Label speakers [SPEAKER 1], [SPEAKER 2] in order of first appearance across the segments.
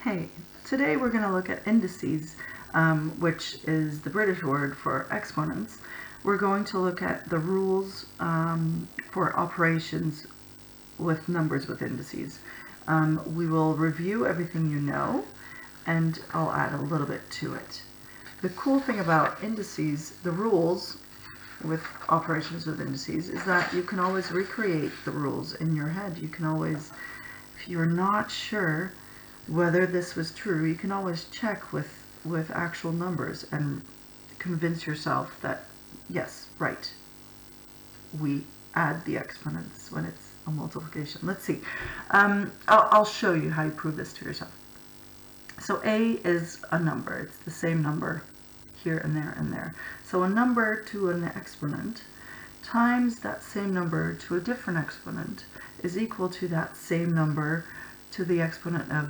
[SPEAKER 1] Hey, today we're going to look at indices, which is the British word for exponents. We're going to look at the rules for operations with numbers with indices. We will review everything you know, and I'll add a little bit to it. The cool thing about indices, the rules with operations with indices, is that you can always recreate the rules in your head. You can always, if you're not sure whether this was true, you can always check with actual numbers and convince yourself that, yes, right, we add the exponents when it's a multiplication. Let's see. I'll show you how you prove this to yourself. So A is a number. It's the same number here and there and there. So a number to an exponent times that same number to a different exponent is equal to that same number to the exponent of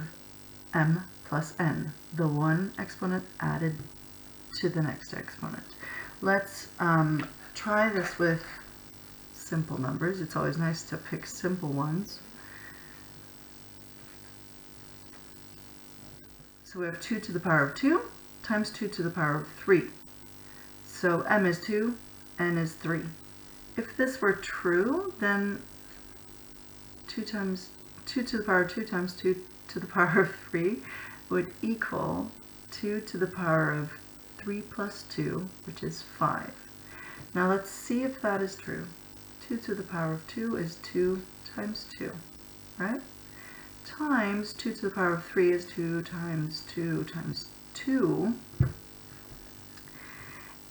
[SPEAKER 1] m plus n, the one exponent added to the next exponent. Let's try this with simple numbers. It's always nice to pick simple ones. So we have 2 to the power of 2 times 2 to the power of 3. So m is 2, n is 3. If this were true, then 2 to the power of 2 times 2 to the power of 3 would equal 2 to the power of 3 plus 2, which is 5. Now let's see if that is true. 2 to the power of 2 is 2 times 2, right? Times 2 to the power of 3 is 2 times 2 times 2.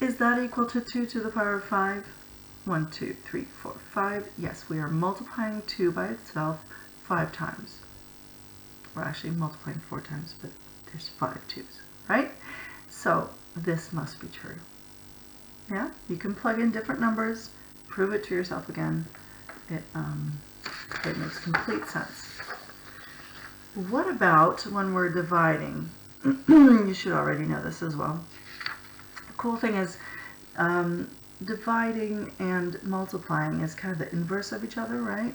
[SPEAKER 1] Is that equal to 2 to the power of 5? 1, 2, 3, 4, 5. Yes, we are multiplying 2 by itself 5 times. We're actually multiplying 4 times, but there's 5 2's, right? So this must be true. Yeah, you can plug in different numbers, prove it to yourself again. It makes complete sense. What about when we're dividing? You should already know this as well. The cool thing is dividing and multiplying is kind of the inverse of each other, right?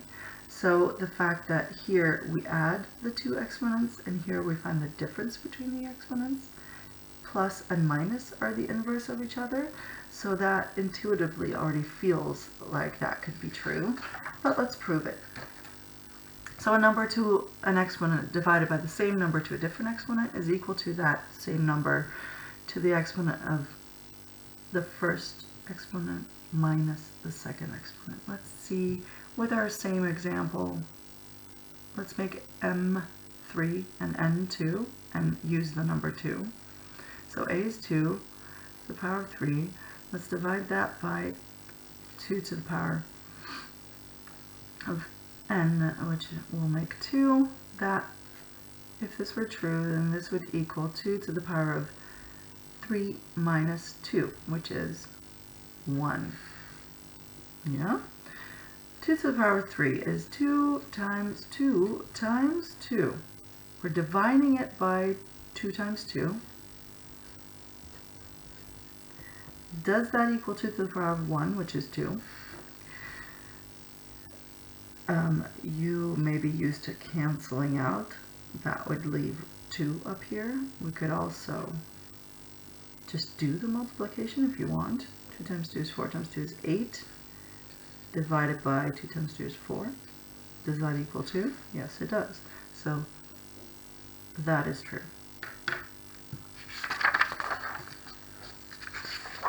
[SPEAKER 1] So the fact that here we add the two exponents and here we find the difference between the exponents, plus and minus are the inverse of each other, so that intuitively already feels like that could be true, but let's prove it. So a number to an exponent divided by the same number to a different exponent is equal to that same number to the exponent of the first exponent minus the second exponent. Let's see, with our same example, let's make m3 and n2 and use the number 2. So a is 2 to the power of 3. Let's divide that by 2 to the power of n, which will make 2. That, if this were true, then this would equal 2 to the power of 3 minus 2, which is 1. Yeah? 2 to the power of 3 is 2 times 2 times 2. We're dividing it by 2 times 2. Does that equal 2 to the power of 1, which is 2? You may be used to canceling out. That would leave 2 up here. We could also just do the multiplication if you want. 2 times 2 is 4 times 2 is 8. Divided by 2 times 2 is 4. Does that equal 2? Yes, it does. So that is true.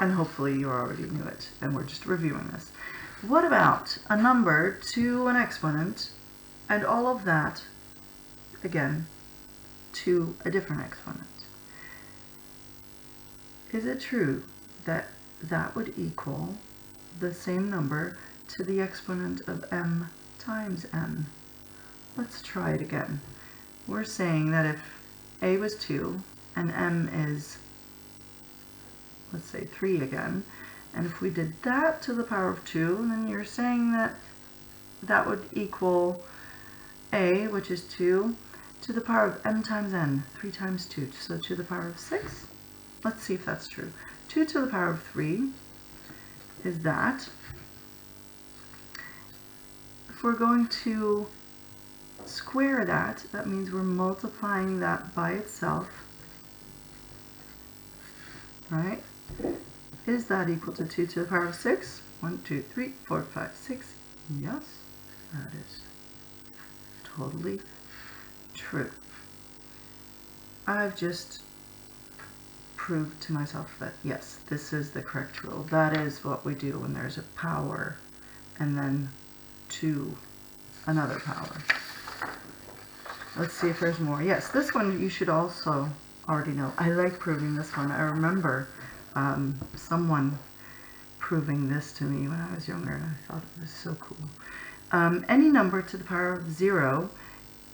[SPEAKER 1] And hopefully you already knew it, and we're just reviewing this. What about a number to an exponent, and all of that, again, to a different exponent? Is it true that that would equal the same number to the exponent of m times n? Let's try it again. We're saying that if a was 2 and m is, let's say, 3 again, and if we did that to the power of 2, then you're saying that that would equal a, which is 2, to the power of m times n, 3 times 2, so to the power of 6. Let's see if that's true. 2 to the power of 3 is that. If we're going to square that, that means we're multiplying that by itself, right? Is that equal to 2 to the power of 6? 1, 2, 3, 4, 5, 6. Yes, that is totally true. I've just proved to myself that yes, this is the correct rule. That is what we do when there's a power and then to another power. Let's see if there's more. Yes, this one you should also already know. I like proving this one. I remember someone proving this to me when I was younger, and I thought it was so cool. Any number to the power of 0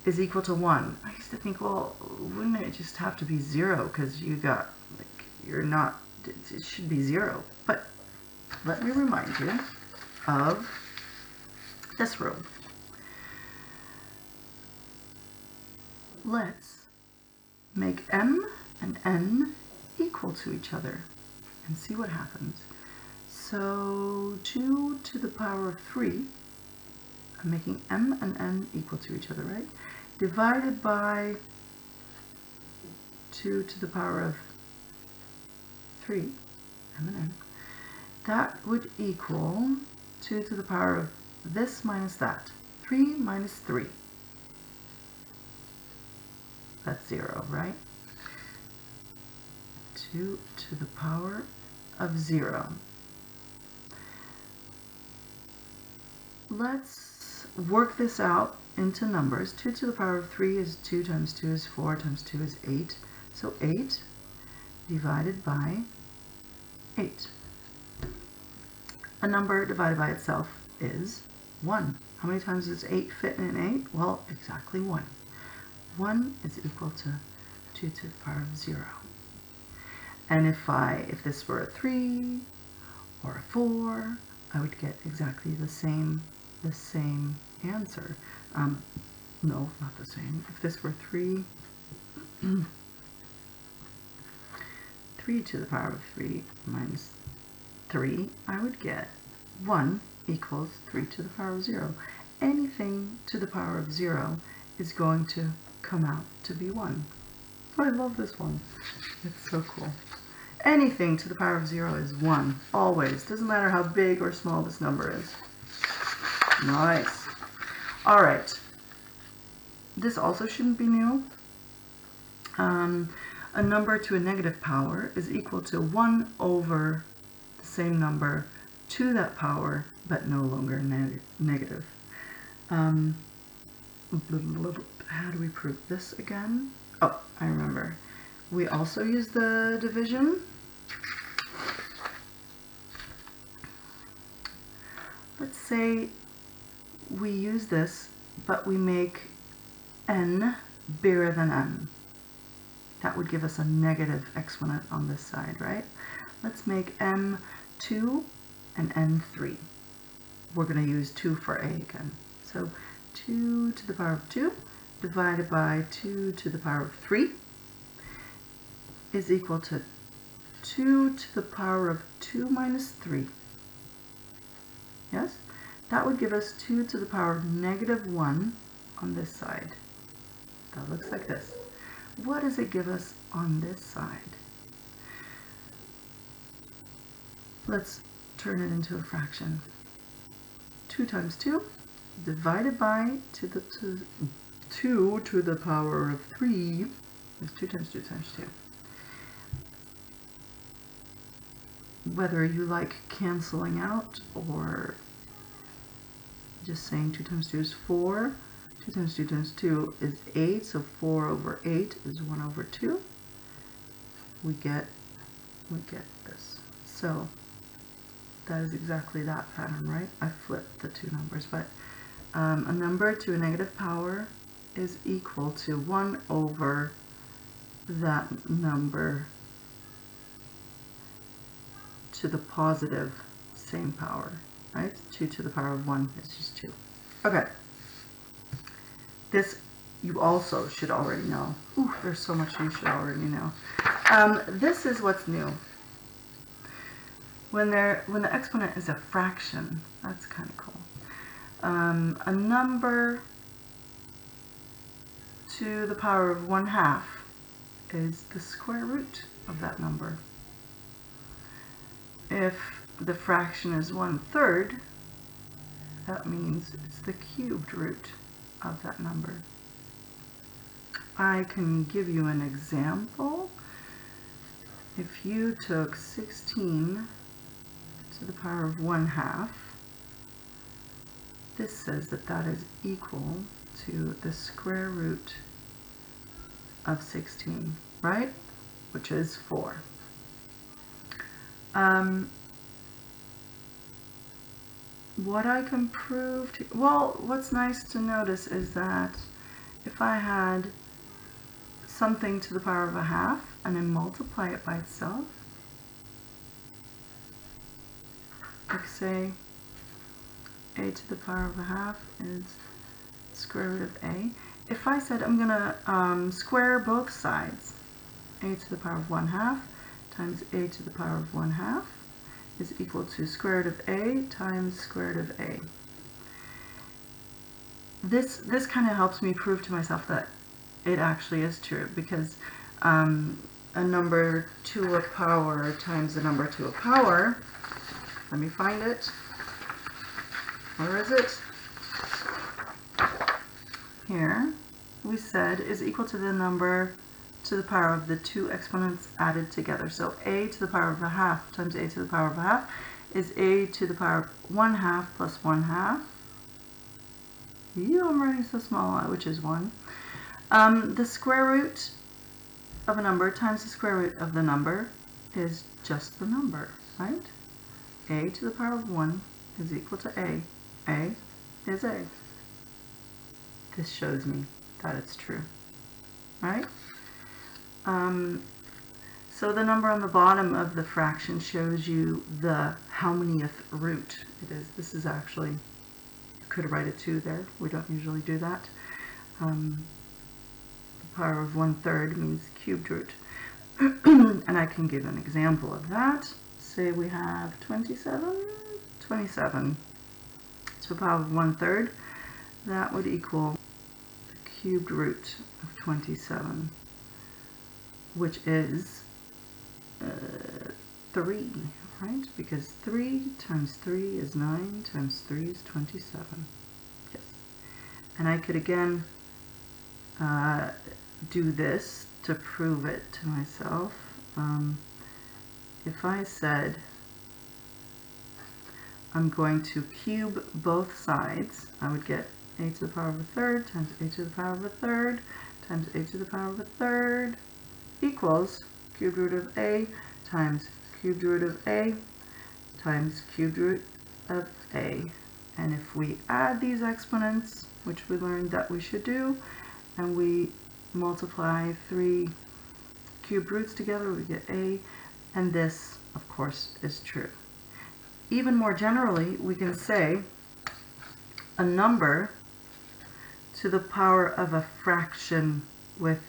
[SPEAKER 1] is equal to 1. I used to think, well, wouldn't it just have to be 0 because you got, like, you're not, it should be 0. But let me remind you of this rule. Let's make m and n equal to each other and see what happens. So 2 to the power of 3, I'm making m and n equal to each other, right? Divided by 2 to the power of 3, m and n, that would equal 2 to the power of this minus that, 3 minus 3. That's 0, right? 2 to the power of 0. Let's work this out into numbers. 2 to the power of 3 is 2 times 2 is 4 times 2 is 8. So 8 divided by 8. A number divided by itself is 1. How many times does 8 fit in an 8? Well, exactly 1. 1 is equal to 2 to the power of 0. And if this were a 3 or a 4, I would get exactly the same answer. No, not the same. If this were 3, 3 to the power of 3 minus 3, I would get 1 equals 3 to the power of 0. Anything to the power of 0 is going to come out to be 1. I love this one. It's so cool. Anything to the power of 0 is 1, always. Doesn't matter how big or small this number is. Nice. All right. This also shouldn't be new. A number to a negative power is equal to 1 over the same number to that power, but no longer negative. How do we prove this again? Oh, I remember. We also use the division. Let's say we use this, but we make n bigger than m. That would give us a negative exponent on this side, right? Let's make m 2 and n 3. We're going to use 2 for a again. So 2 to the power of 2 divided by 2 to the power of 3 is equal to 2 to the power of 2 minus 3. Yes? That would give us 2 to the power of negative 1 on this side. That looks like this. What does it give us on this side? Let's turn it into a fraction. 2 times 2 divided by 2 to the power of 3 is 2 times 2 times 2. Whether you like canceling out or just saying 2 times 2 is 4, 2 times 2 times 2 is 8, so 4 over 8 is 1 over 2. We get this. So that is exactly that pattern, right? I flipped the two numbers, but a number to a negative power is equal to 1 over that number to the positive same power, right? 2 to the power of 1 is just 2. Okay. This you also should already know. Ooh, there's so much you should already know. This is what's new. When the exponent is a fraction, that's kind of cool. A number to the power of 1/2 is the square root of that number. If the fraction is 1/3, that means it's the cubed root of that number. I can give you an example. If you took 16 to the power of 1/2, this says that that is equal to the square root of 16, right? Which is 4. What I can prove to, well, what's nice to notice is that if I had something to the power of 1/2 and I multiply it by itself, like say a to the power of 1/2 is square root of a. If I said I'm gonna square both sides, a to the power of 1/2 times a to the power of 1/2 is equal to square root of a times square root of a. This kind of helps me prove to myself that it actually is true, because a number to a power times a number to a power, let me find it, where is it? Here, we said is equal to the number to the power of the two exponents added together. So a to the power of 1/2 times a to the power of 1/2 is a to the power of 1/2 plus 1/2. I'm writing so small, which is 1. The square root of a number times the square root of the number is just the number, right? A to the power of 1 is equal to a. A is a. This shows me that it's true, right? So the number on the bottom of the fraction shows you the how manyth root it is. This is actually, you could write a 2 there. We don't usually do that. The power of 1/3 means cubed root. And I can give an example of that. Say we have 27 to the power of 1/3. That would equal the cubed root of 27, which is 3, right? Because 3 times 3 is 9 times 3 is 27. Yes. And I could again do this to prove it to myself. If I said I'm going to cube both sides, I would get a to the power of 1/3 times a to the power of 1/3 times a to the power of 1/3 equals cubed root of a times cubed root of a times cubed root of a. And if we add these exponents, which we learned that we should do, and we multiply 3 cubed roots together, we get a, and this, of course, is true. Even more generally, we can say a number to the power of a fraction with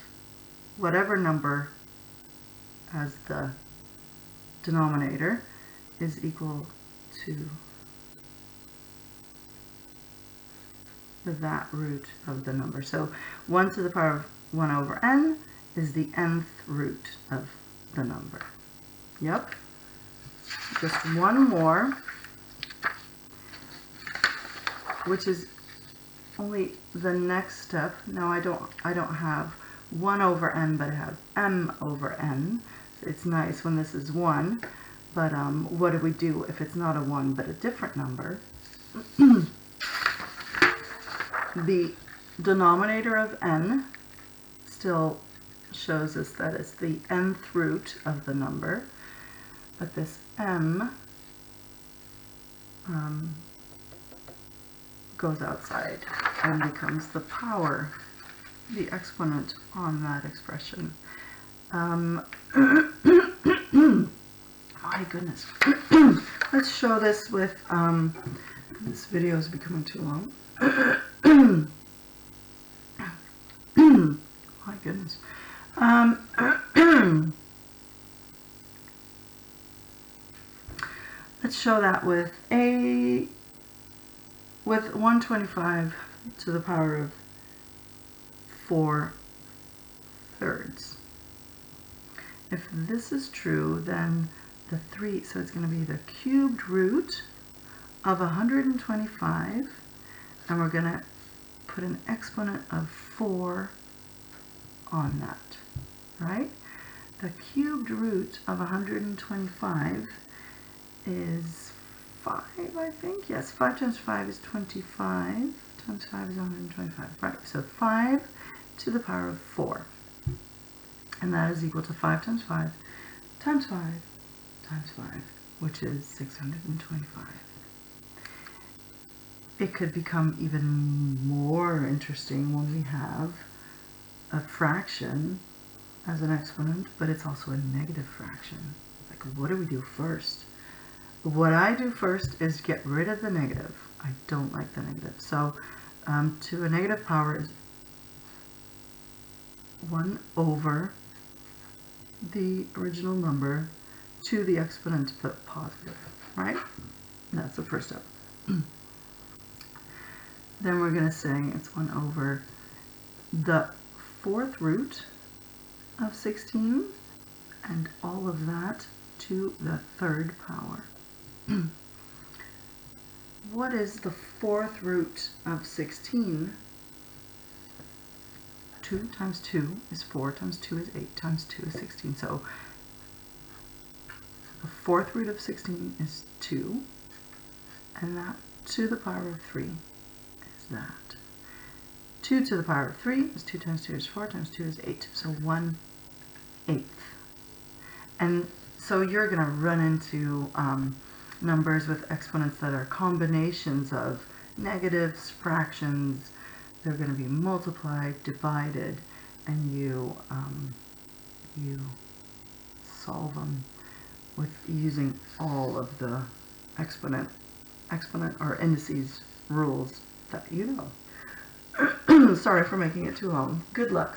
[SPEAKER 1] whatever number as the denominator is equal to that root of the number. So 1 to the power of 1 over n is the nth root of the number. Yep. Just one more, which is only the next step. Now I don't have 1 over n, but I have m over n. So it's nice when this is 1, but what do we do if it's not a 1 but a different number? The denominator of n still shows us that it's the nth root of the number, but this m goes outside and becomes the power, the exponent on that expression. My goodness. Let's show this with, this video is becoming too long. My goodness. Let's show that with 125 to the power of 4 thirds. If this is true, then the 3, so it's going to be the cubed root of 125, and we're going to put an exponent of 4 on that, right? The cubed root of 125 is 5, I think. Yes, 5 times 5 is 25, times 5 is 125. Right, so 5 to the power of 4. And that is equal to 5 times 5 times 5 times 5, which is 625. It could become even more interesting when we have a fraction as an exponent, but it's also a negative fraction. Like, what do we do first? What I do first is get rid of the negative. I don't like the negative. So to a negative power is 1 over the original number to the exponent to put positive, right? That's the first step. Then we're going to say it's 1 over the 4th root of 16 and all of that to the 3rd power. What is the 4th root of 16? 2 times 2 is 4, times 2 is 8, times 2 is 16. So the 4th root of 16 is 2, and that to the power of 3 is that. 2 to the power of 3 is 2 times 2 is 4, times 2 is 8, so 1/8. And so you're going to run into numbers with exponents that are combinations of negatives, fractions. They're going to be multiplied, divided, and you solve them with using all of the exponent or indices rules that you know. Sorry for making it too long. Good luck.